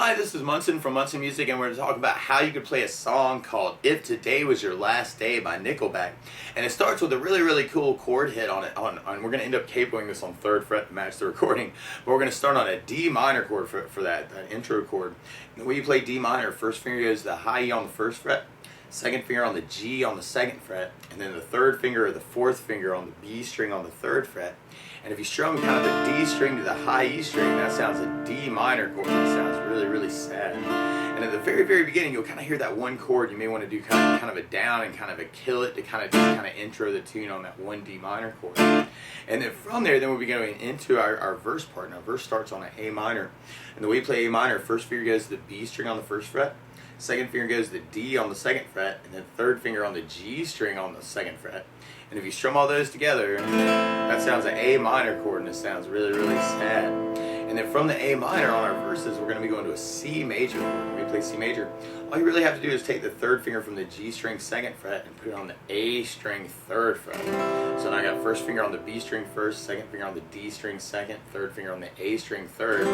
Hi, this is Munson from Munson Music, and we're going to talk about how you could play a song called If Today Was Your Last Day by Nickelback. And it starts with a really cool chord hit on it. We're going to end up capoing this on 3rd fret to match the recording. But we're going to start on a D minor chord for that intro chord. And the way you play D minor, first finger goes to the high E on the 1st fret, second finger on the G on the 2nd fret, and then the 3rd finger or the 4th finger on the B string on the 3rd fret. And if you strum kind of a D string to the high E string, that sounds a D minor chord. That sounds really sad. And at the very beginning, you'll kind of hear that one chord. You may want to do kind of a down and kind of a kill it to kind of intro the tune on that one D minor chord. And then from there, then we'll be going into our verse part. Now, verse starts on an A minor. And the way you play A minor, first finger goes to the B string on the 1st fret, second finger goes to the D on the 2nd fret, and then 3rd finger on the G string on the 2nd fret. And if you strum all those together, that sounds an A minor chord, and it sounds really sad. And then from the A minor on our verses, we're going to be going to a C major chord. When we play C major, all you really have to do is take the 3rd finger from the G string 2nd fret and put it on the A string 3rd fret. So now I got 1st finger on the B string 1st, 2nd finger on the D string 2nd, 3rd finger on the A string 3rd.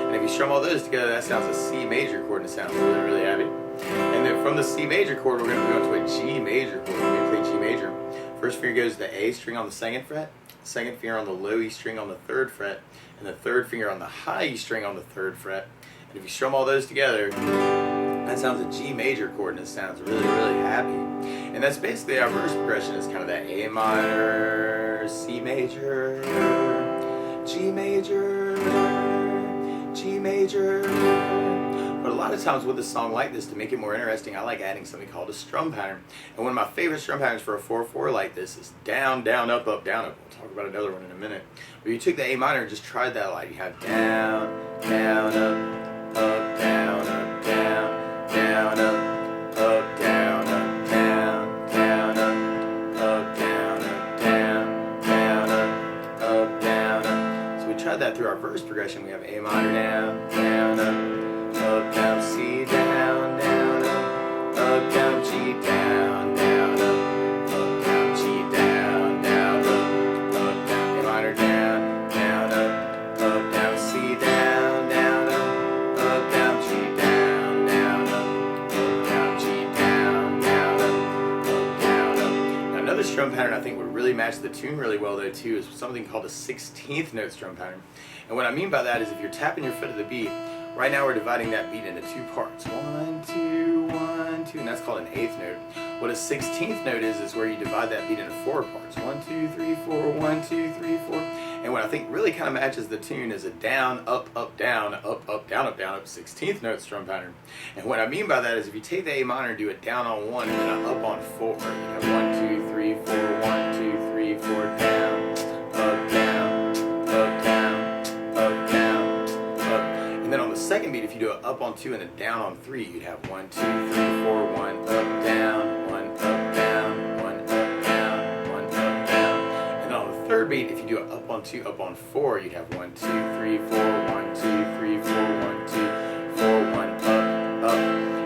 And if you strum all those together, that sounds a C major chord, and it sounds really happy. And then from the C major chord, we're going to be going to a G major chord. When we play G major, first finger goes to the A string on the 2nd fret, second finger on the low E string on the 3rd fret, and the 3rd finger on the high E string on the 3rd fret. And if you strum all those together, that sounds a G major chord, and it sounds really happy. And that's basically our verse progression. Is kind of that A minor, C major, G major, G major. But a lot of times with a song like this, to make it more interesting, I like adding something called a strum pattern. And one of my favorite strum patterns for a 4/4 like this is down, down, up, up, down, up. We'll talk about another one in a minute. But you took the A minor and just tried that, like you have down, down, up, down, up, down, down, up, down, up, down, down, up, down, up, down, down, up, down, up. So we tried that through our verse progression. We have A minor down, down, up, down, C, down, down, up, down, G, down, down, down, G, down, down, down, A minor down, down, down, C, down, down, down, G, down, down, down, G, down, down, down. Now, another strum pattern I think would really match the tune really well though too is something called a 16th note strum pattern. And what I mean by that is if you're tapping your foot at the beat, right now we're dividing that beat into 2 parts. 1, 2, 1, 2, and that's called an 8th note. What a 16th note is where you divide that beat into 4 parts. 1, 2, 3, 4, 1, 2, 3, 4. And what I think really kind of matches the tune is a down, up, down, up, down, up, 16th note strum pattern. And what I mean by that is if you take the A minor and do it down on 1 and then up on 4, you have 1, 2, 3, 4, 1, 2, 3, 4, down, up, down, up, down, up, down. And then on the second beat, if you do it up on 2 and then down on 3, you'd have 1, 2, 3, 4, 1, up, down, 1, up, down, 1, up, down, 1, up, down. And then on the third beat, if you do it up on 2, up on 4, you'd have 1, 2, 3, 4, 1, 2, 3, 4, 1, 2, 4, 1, up, up.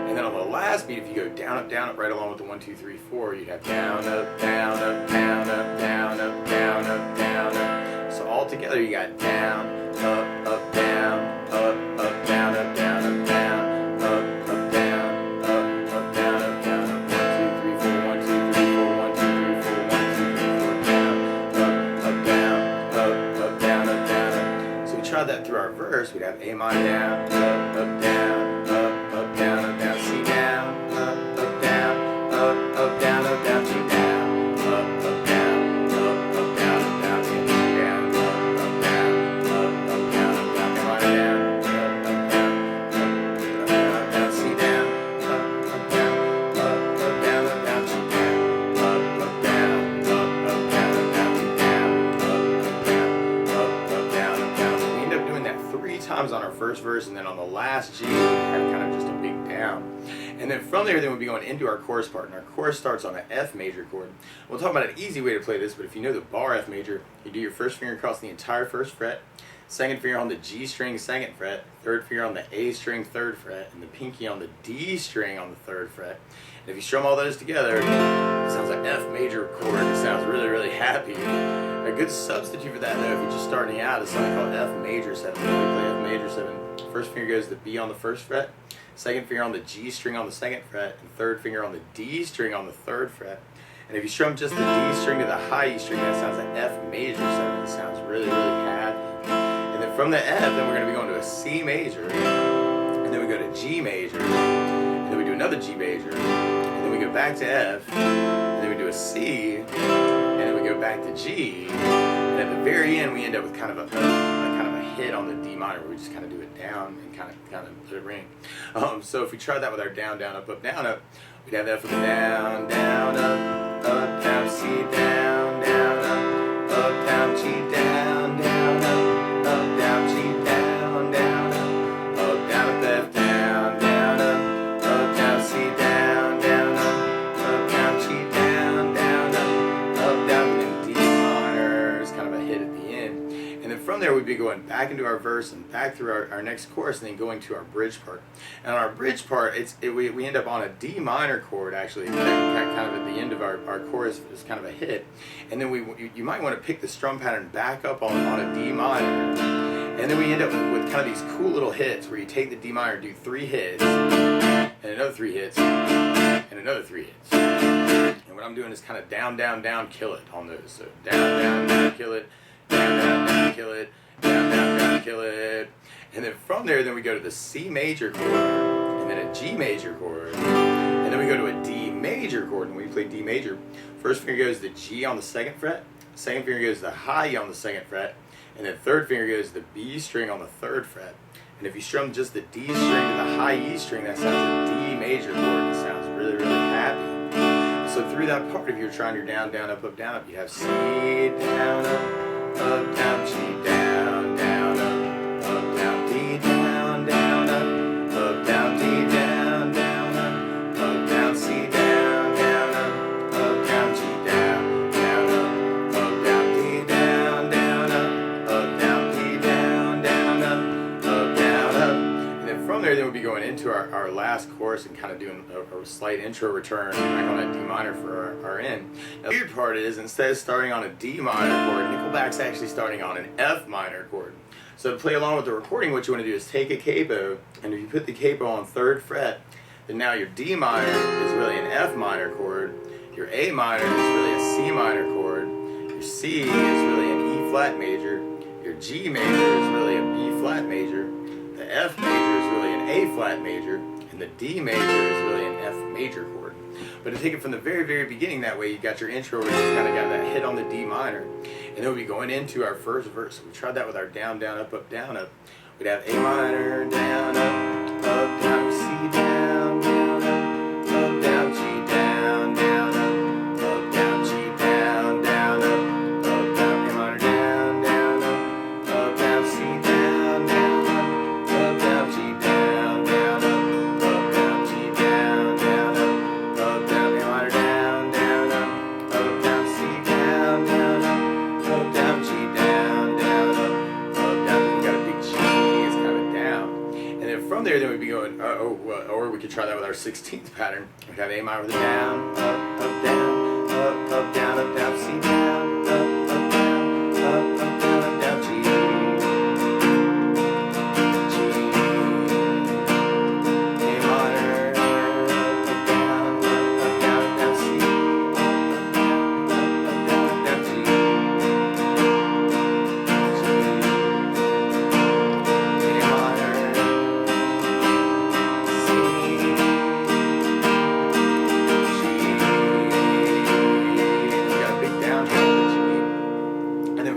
And then on the last beat, if you go down, up, right along with the 1, 2, 3, 4, you'd have down, up, down, up, down, up, down, up, down, up, down, up. So all together, you got down, up, down, up, down, up, down, up, down, up, down, up, down, up, down, up, 1, 2, 3, 4, 1, 2, 3, 4, 1, 2, 3, 4, 1, 2, 3, 4, down, up, down, up, down, up, down, up. So we tried that through our verse. We'd have A minor down, up, down, up, down, C down, up, down, up, down, G down, up, down, up, down, C down, up, down, up, down, A minor down. Times on our first verse, and then on the last G we have kind of just a big down. And then from there, then we'll be going into our chorus part, and our chorus starts on an F major chord. We'll talk about an easy way to play this, but if you know the bar F major, you do your first finger across the entire 1st fret, second finger on the G string 2nd fret, 3rd finger on the A string 3rd fret, and the pinky on the D string on the 3rd fret. And if you strum all those together, it sounds like F major chord. It sounds really happy. A good substitute for that, though, if you're just starting out, is something called F major 7. We play F major 7 First finger goes to the B on the first fret, second finger on the G string on the second fret, and third finger on the D string on the third fret. And if you strum just the D string to the high E string, that sounds like F major 7. It sounds really, really happy. And then from the F, then we're going to be going to a C major, and then we go to G major, and then we do another G major, and then we go back to F, and then we do a C, and then we go back to G, and at the very end we end up with kind of a hit on the D minor where we just kind of do it down and kind of let it ring. So if we try that with our down, down, up, down, up, we'd have F with a down, down, up, down, C, down, down, up, down, G, down, down, up, down, G, down, down, up, down, up, F, down, down, up, down, C, down, down, up, down, G, down, down, up, down, and D minor is kind of a hit at the end. And then from there we'd be going back into our verse and back through our next chorus, and then going to our bridge part. And on our bridge part, we end up on a D minor chord, actually, kind of at the end of our chorus is kind of a hit. And then you might want to pick the strum pattern back up on a D minor. And then we end up with kind of these cool little hits where you take the D minor, do 3 hits, and another 3 hits, and another 3 hits. And what I'm doing is kind of down, down, down, kill it on those. So down, down, down, kill it, down, down, down, kill it, down, down, down, kill it. And then from there, then we go to the C major chord, and then a G major chord, and then we go to a D major chord. And when we play D major, first finger goes to the G on the second fret, second finger goes to the high E on the second fret, and then third finger goes to the B string on the third fret. And if you strum just the D string to the high E string, that sounds a D major chord. It sounds really, really happy. So through that part, if you're trying your down, down, up, down, up, you have C, down, up, down, G, down, down, up, down, D, down, down, up, down, D, down, down, up, down, C, down, down, up, down, G, down, down, up, down, D, down, down, up, down, D, down, down, up, down, up. And then from there, then we'll be going into our last chorus and kind of doing a slight intro return back on that D minor for our end. Now, the weird part is, instead of starting on a D minor chord, Nickelback's actually starting on an F minor chord. So to play along with the recording, what you want to do is take a capo, and if you put the capo on 3rd fret, then now your D minor is really an F minor chord, your A minor is really a C minor chord, your C is really an E flat major, your G major is really a B flat major, the F major is really an A flat major, and the D major is really an F major chord. But to take it from the very, very beginning, that way you got your intro where you just kind of got that hit on the D minor. And then we'll be going into our first verse. We tried that with our down, down, up, down, up. We'd have A minor, down, down, C, down, down, G, down, down, G, down, down, A minor, down, down, C, down, down, G, down, down, G, down, down, A minor, down, C, down, down, G, down, down, we got a big G, it's kind of down. And then from there, then we'd be going, or we could try that with our 16th pattern. We'd have A minor with a down, up, down, down, C, down, down, G, A minor, down, C, down, G,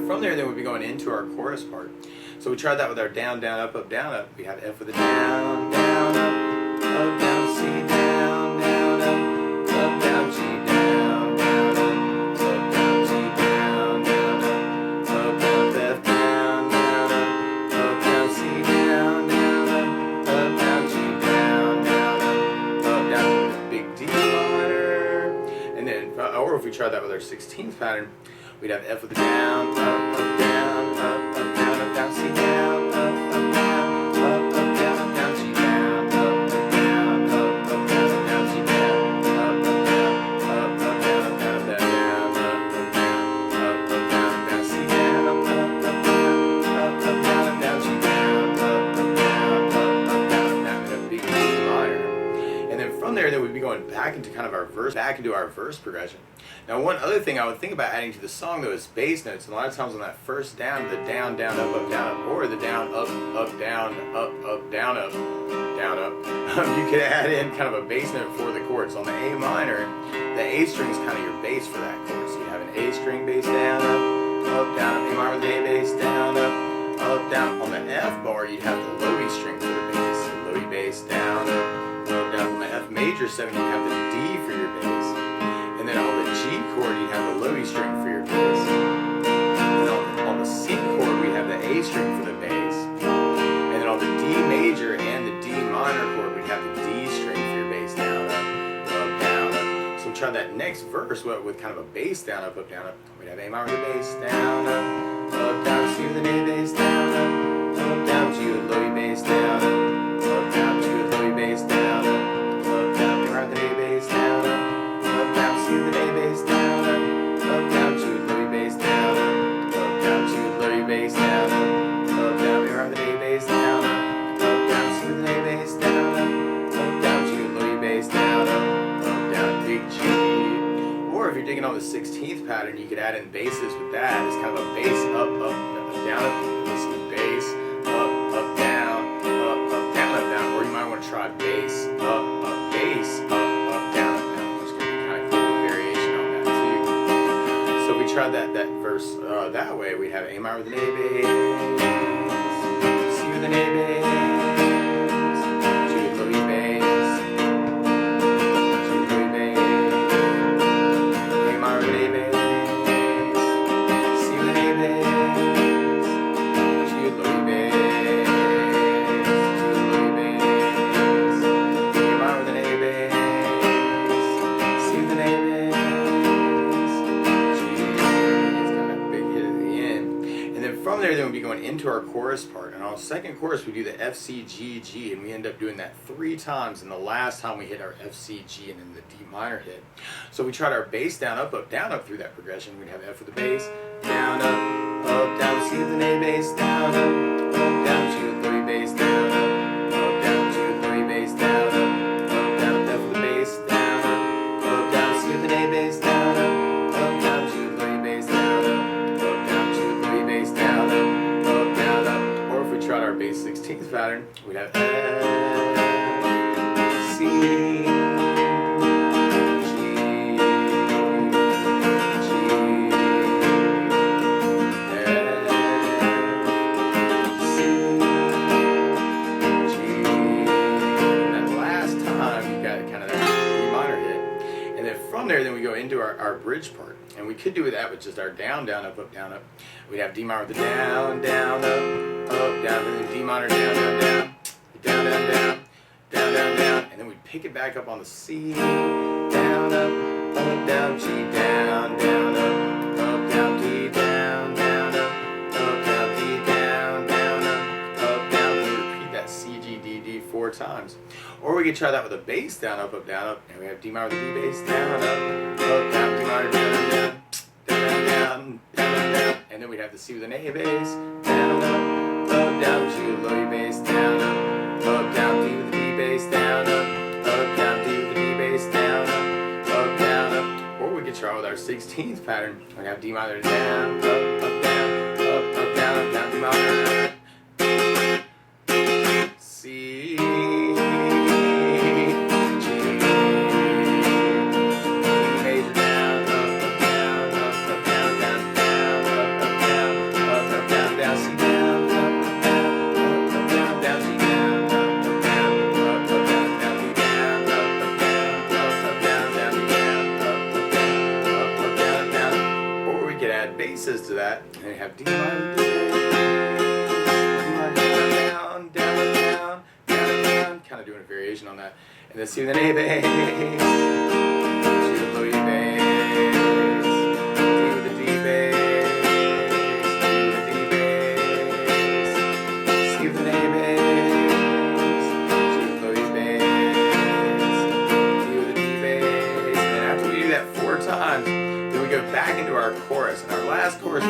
from there, then we'll be going into our chorus part. So we tried that with our down, down, up, down, up. We have F with a down, down, up, down, C, down, down, G, down, down, G, down, down, F, down, down, C, down, down, G, down, down, with a big D minor. And then, or if we tried that with our 16th pattern, we'd have F with a down, down, down, C, down, down, G, down, down, G, down, down, C, down, down, G, down, back into kind of our verse progression. Now, one other thing I would think about adding to the song though is bass notes. And a lot of times on that first down, the down, down, up, down, up, or the down, up, down, down, up, down, up, you could add in kind of a bass note for the chords. On the A minor, the A string is kind of your bass for that chord. So you have an A string bass down, up, down, up, A minor with A bass down, up, down. On the F bar, you'd have the low E string for the bass. So low E bass down, up, down. On the F major 7, you'd have the D for your bass. And then on the G chord, you have the low E string for your bass. And on the C chord, we have the A string for the bass. And then on the D major and the D minor chord, we'd have the D string for your bass down, up, down, up. So we try that next verse with kind of a bass down, up, down, up. We'd have A minor with the bass down, up, down, C with an A bass down, up, down, G with low E bass down, up, down, G with low E bass down, up, down, A minor with an A bass down, up, down, C with an A bass down, up, down, G with low E bass down, up, down, G with low E bass down, up, down, A minor with an A bass down, up, down, C with an A bass down, up, down, G with low E bass down, up, down, big G. Or if you're digging on the 16th pattern, you could add in basses with that. It's kind of a bass up, down, up. This is bass up, down, down. Or you might want to try bass up, bass up, down, which can be kind of cool variation on that too. So we tried that verse that way. We'd have A minor with an A bass, C with an A bass, G with low E bass, G with low E bass, A minor with an A bass, C with an A bass, G with low E bass, G with low E bass, A minor with an A bass, C with an A bass, G. It's kind of a big hit at the end. And then from there, then we'd be going into our chorus part. And on the second chorus, we do the F, C, G, G, and we end up doing that 3 times. And the last time we hit our F, C, G, and then the D minor hit. So we tried our bass down, up, through that progression. We'd have F with the bass, down, down, C with an A bass, down, down, G with low E bass, down, down, G with low E bass, down, down, F with the bass, down, down, C with an A bass, down, down, G with low E bass, down, down, G with low E bass, down, down, up. Or if we tried our bass 16th pattern, we'd have F, C, then we go into our bridge part, and we could do that with just our down, up, up. We'd have D minor with the down, down, down, and then D minor, down, and then we'd pick it back up on the C, down, up, down, G, down, up, down, D, down, up, down, D, down, up, down. We repeat that C, G, D, D 4 times. Or we could try that with a bass down, up, and we have D minor with the D bass down, down, D minor, down, and then we'd have the C with an A bass, down, down, G with low E bass, down, down, D with the D bass, down, down, D with the D bass, down, down, Or we could try with our 16th pattern. We'd have D minor down, down, D minor, C, basses to that, and then you have D minor, down, kind of doing a variation on that, and then C with an A bass, G with low E bass, D with the D bass, D with the D bass, C with an A bass, G with low E bass, D with the D bass, and then after we do that 4 times, then we go back into our chorus, and our last chorus,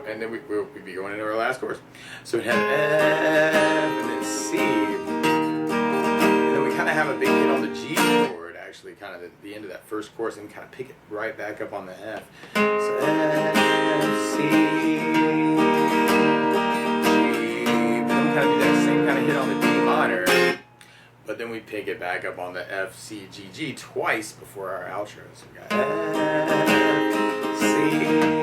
and then we'd be going into our last chorus. So we'd have F, and then C, and then we kind of have a big hit on the G chord, actually. actually, kind of the end of that first chorus, and kind of pick it right back up on the F. So F, C, G, but then we kind of do that same kind of hit on the D minor, but then we pick it back up on the F, C, G, G twice before our outro. So we got F, C,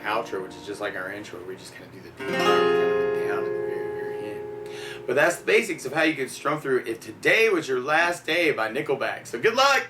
outro, which is just like our intro. We just kind of do the D minor, kind of down at the very, very end. But that's the basics of how you can strum through If Today Was Your Last Day by Nickelback. So good luck!